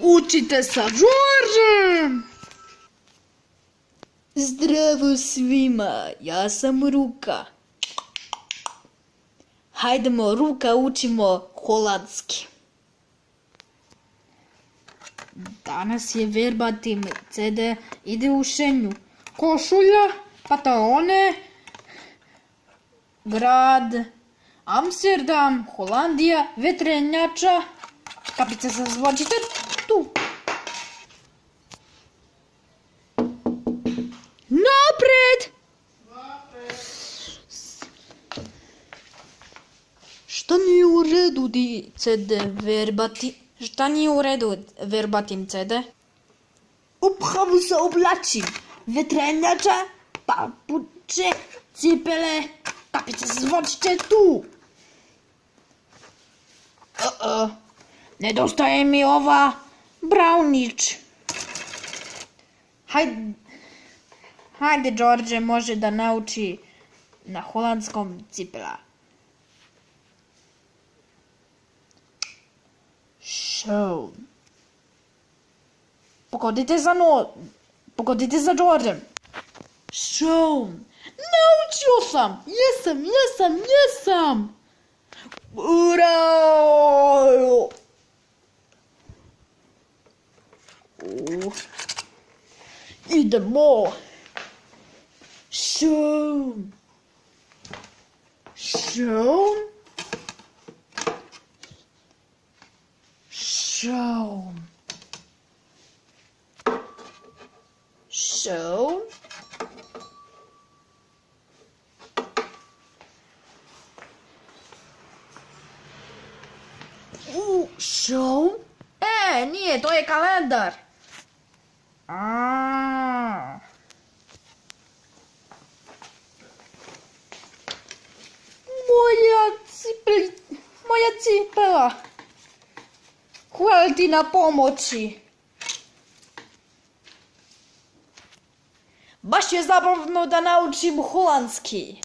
Učite sa Đorđem! Zdravo svima, ja sam Ruka. Hajdemo, Ruka, učimo holandski. Danas je verbatim CD, ide u šenju. Košulja, pantalone, grad, Amsterdam, Holandija, vetrenjača, kapica se zvočite tu. Napred! Šta nije u redu di CD verbatim? Šta nije u redu verbatim CD? Upravo se oblačim. Vetrenjača, papuče, cipele, Kapica se zvočite tu. Nedostaje mi ova braunić. Hajde, Đorđe, može da nauči na holandskom cipela. Show. Pogodite za Đorđem. show. Naučio sam! Jesam! Ura! Idemo! Show. Show? Show? Show? Nije, to je kalendar. Moja cipela. Hvala ti na pomoći. Baš je zabavno da naučim holandski.